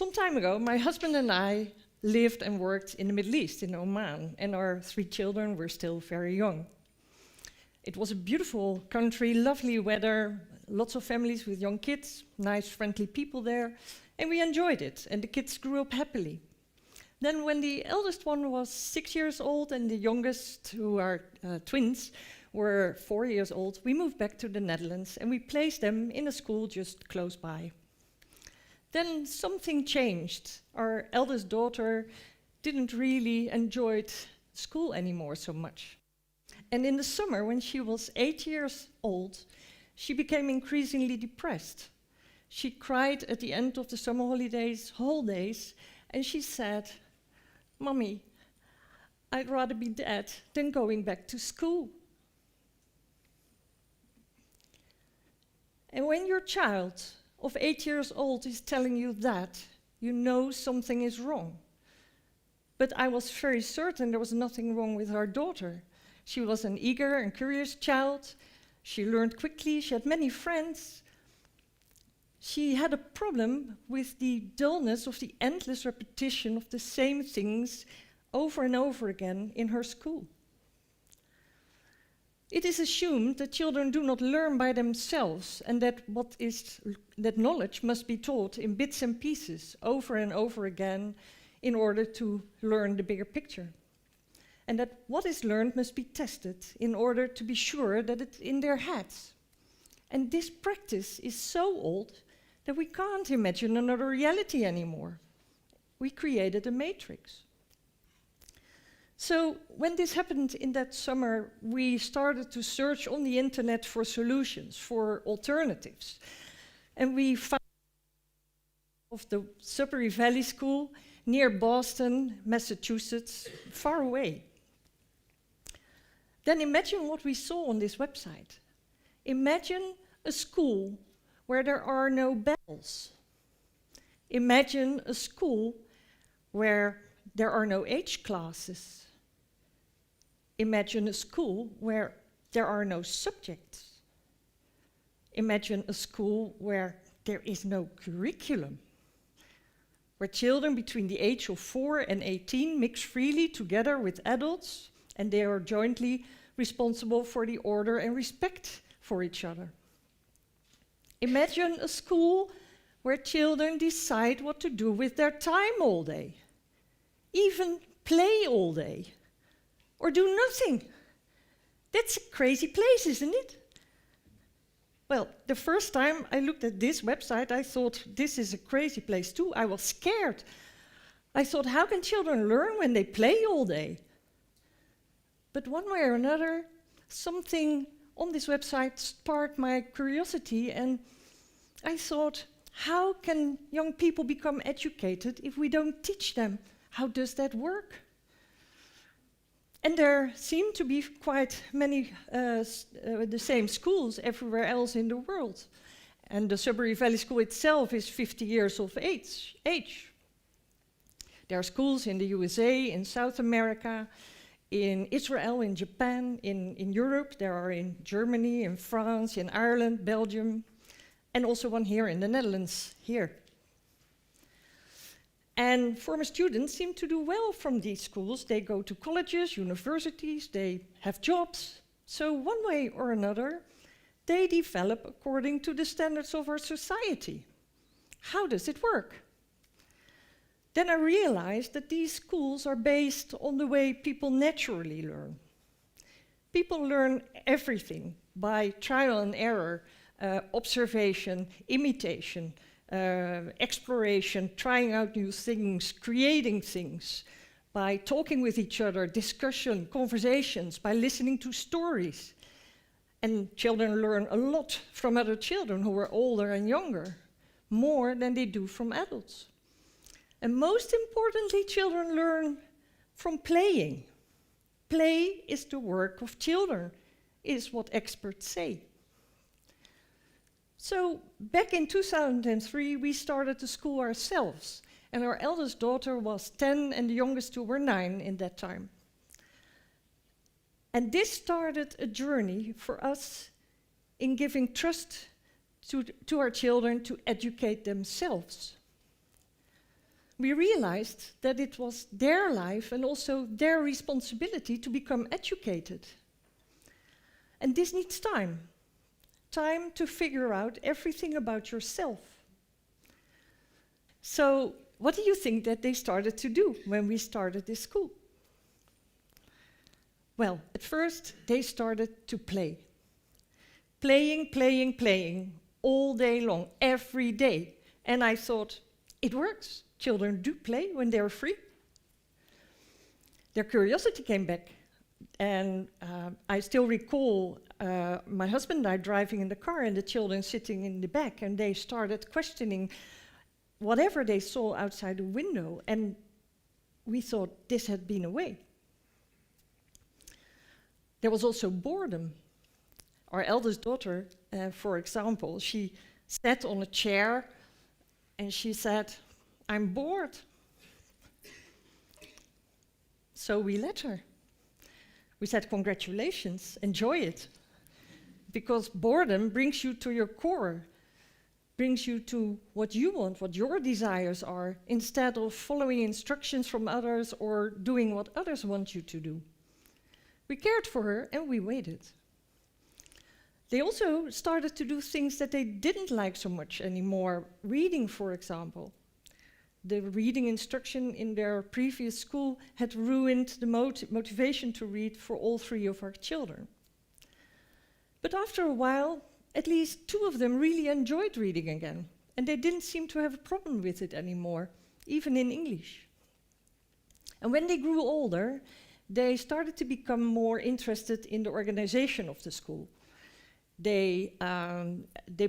Some time ago, my husband and I lived and worked in the Middle East, in Oman, and our 3 children were still very young. It was a beautiful country, lovely weather, lots of families with young kids, nice, friendly people there, and we enjoyed it, and the kids grew up happily. Then when the eldest one was 6 years old and the youngest, who are twins, were 4 years old, we moved back to the Netherlands and we placed them in a school just close by. Then something changed. Our eldest daughter didn't really enjoy school anymore so much. And in the summer, when she was 8 years old, she became increasingly depressed. She cried at the end of the summer holidays, and she said, "Mommy, I'd rather be dead than going back to school." And when your child of 8 years old is telling you that, you know something is wrong. But I was very certain there was nothing wrong with our daughter. She was an eager and curious child. She learned quickly, she had many friends. She had a problem with the dullness of the endless repetition of the same things over and over again in her school. It is assumed that children do not learn by themselves and that that knowledge must be taught in bits and pieces over and over again in order to learn the bigger picture. And that what is learned must be tested in order to be sure that it's in their heads. And this practice is so old that we can't imagine another reality anymore. We created a matrix. So when this happened in that summer, we started to search on the internet for solutions, for alternatives. And we found of the Sudbury Valley School near Boston, Massachusetts, far away. Then imagine what we saw on this website. Imagine a school where there are no bells. Imagine a school where there are no age classes. Imagine a school where there are no subjects. Imagine a school where there is no curriculum, where children between the age of 4 and 18 mix freely together with adults, and they are jointly responsible for the order and respect for each other. Imagine a school where children decide what to do with their time all day, even play all day, or do nothing. That's a crazy place, isn't it? Well, the first time I looked at this website, I thought, this is a crazy place too. I was scared. I thought, how can children learn when they play all day? But one way or another, something on this website sparked my curiosity, and I thought, how can young people become educated if we don't teach them? How does that work? And there seem to be quite many the same schools everywhere else in the world. And the Sudbury Valley School itself is 50 years of age. There are schools in the USA, in South America, in Israel, in Japan, in Europe. There are in Germany, in France, in Ireland, Belgium, and also one here in the Netherlands, here. And former students seem to do well from these schools. They go to colleges, universities, they have jobs. So one way or another, they develop according to the standards of our society. How does it work? Then I realized that these schools are based on the way people naturally learn. People learn everything by trial and error, observation, imitation, exploration, trying out new things, creating things, by talking with each other, discussion, conversations, by listening to stories. And children learn a lot from other children who are older and younger, more than they do from adults. And most importantly, children learn from playing. Play is the work of children, is what experts say. So back in 2003, we started the school ourselves, and our eldest daughter was 10 and the youngest two were 9 in that time. And this started a journey for us in giving trust to our children to educate themselves. we realized that it was their life and also their responsibility to become educated. And this needs time. Time to figure out everything about yourself. So, what do you think that they started to do when we started this school? Well, at first, they started to play. Playing, playing, playing, all day long, every day. And I thought, it works. Children do play when they're free. Their curiosity came back. And I still recall my husband and I driving in the car and the children sitting in the back, and they started questioning whatever they saw outside the window. And we thought this had been a way. There was also boredom. Our eldest daughter, for example, she sat on a chair and she said, "I'm bored." So we let her. We said, "Congratulations, enjoy it." Because boredom brings you to your core, brings you to what you want, what your desires are, instead of following instructions from others or doing what others want you to do. We cared for her and we waited. They also started to do things that they didn't like so much anymore. Reading, for example. The reading instruction in their previous school had ruined the motivation to read for all three of our children. But after a while, at least two of them really enjoyed reading again, and they didn't seem to have a problem with it anymore, even in English. And when they grew older, they started to become more interested in the organization of the school. They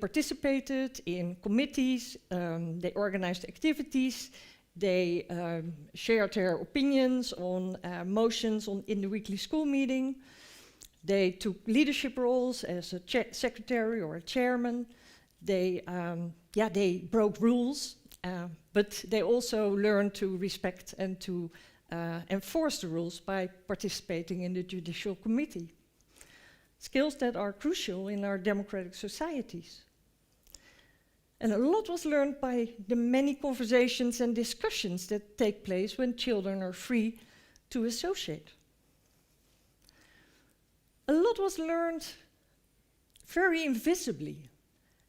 participated in committees, they organized activities, they shared their opinions on motions in the weekly school meeting. They took leadership roles as a secretary or a chairman. They broke rules, but they also learned to respect and to enforce the rules by participating in the judicial committee. Skills that are crucial in our democratic societies. And a lot was learned by the many conversations and discussions that take place when children are free to associate. A lot was learned very invisibly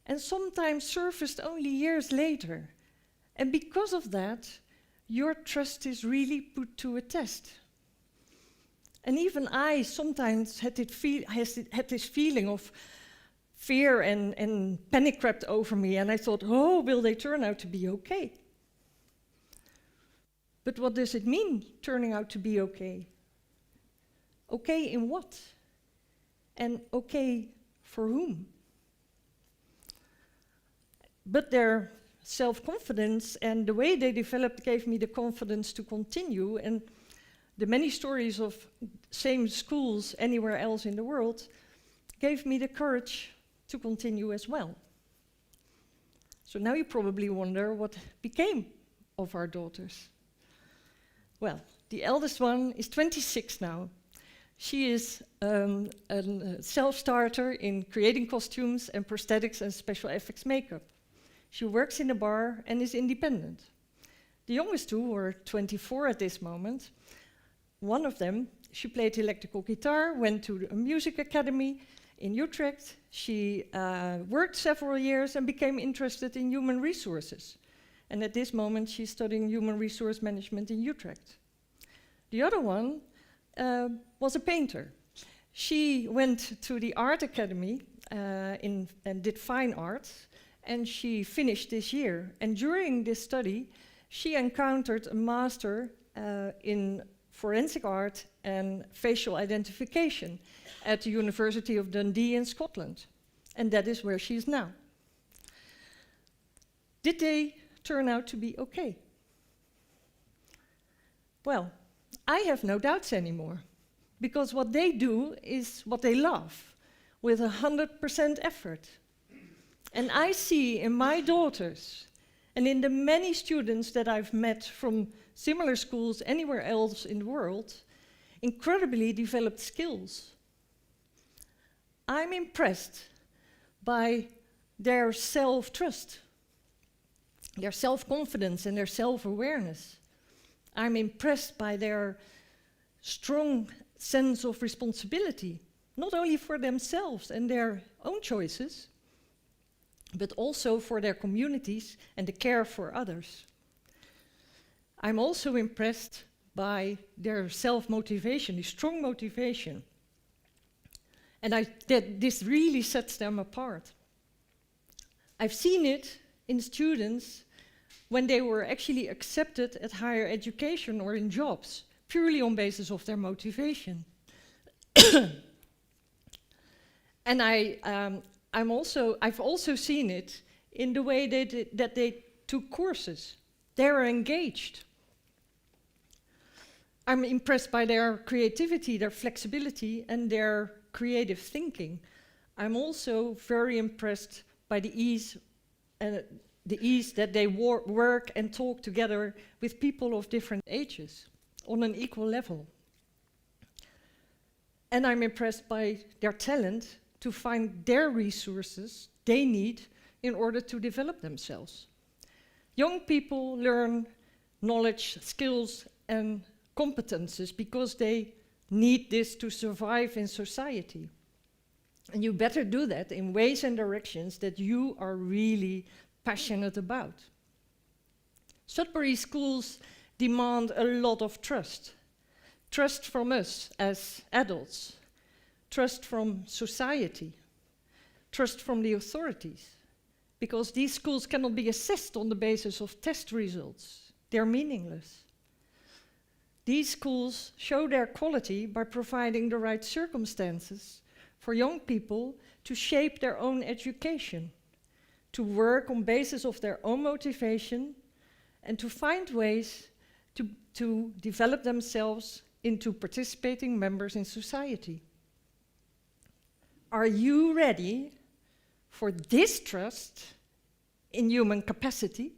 and sometimes surfaced only years later. And because of that, your trust is really put to a test. And even I sometimes had this feeling of fear and panic crept over me, and I thought, oh, will they turn out to be okay? But what does it mean, turning out to be okay? Okay in what? And okay for whom? But their self-confidence and the way they developed gave me the confidence to continue, and the many stories of same schools anywhere else in the world gave me the courage to continue as well. So now you probably wonder what became of our daughters. Well, the eldest one is 26 now. She is a self-starter in creating costumes and prosthetics and special effects makeup. She works in a bar and is independent. The youngest two are 24 at this moment. One of them, she played electrical guitar, went to a music academy in Utrecht. She worked several years and became interested in human resources. And at this moment, she's studying human resource management in Utrecht. The other one was a painter. She went to the art academy and did fine arts, and she finished this year. And during this study, she encountered a master in forensic art and facial identification at the University of Dundee in Scotland. And that is where she is now. Did they turn out to be okay? Well, I have no doubts anymore, because what they do is what they love, with 100% effort. And I see in my daughters, and in the many students that I've met from similar schools anywhere else in the world, incredibly developed skills. I'm impressed by their self-trust. their self-confidence and their self-awareness. I'm impressed by their strong sense of responsibility, not only for themselves and their own choices, but also for their communities and the care for others. I'm also impressed by their self-motivation, the strong motivation. And this really sets them apart. I've seen it in students when they were actually accepted at higher education or in jobs, purely on basis of their motivation. And I've also seen it in the way that they took courses. They were engaged. I'm impressed by their creativity, their flexibility, and their creative thinking. I'm also very impressed by the ease that they work and talk together with people of different ages on an equal level. And I'm impressed by their talent to find their resources they need in order to develop themselves. Young people learn knowledge, skills, and competences because they need this to survive in society. And you better do that in ways and directions that you are really passionate about. Sudbury schools demand a lot of trust. Trust from us as adults, trust from society, trust from the authorities, because these schools cannot be assessed on the basis of test results. They're meaningless. These schools show their quality by providing the right circumstances for young people to shape their own education, to work on basis of their own motivation, and to find ways to develop themselves into participating members in society. Are you ready for this trust in human capacity?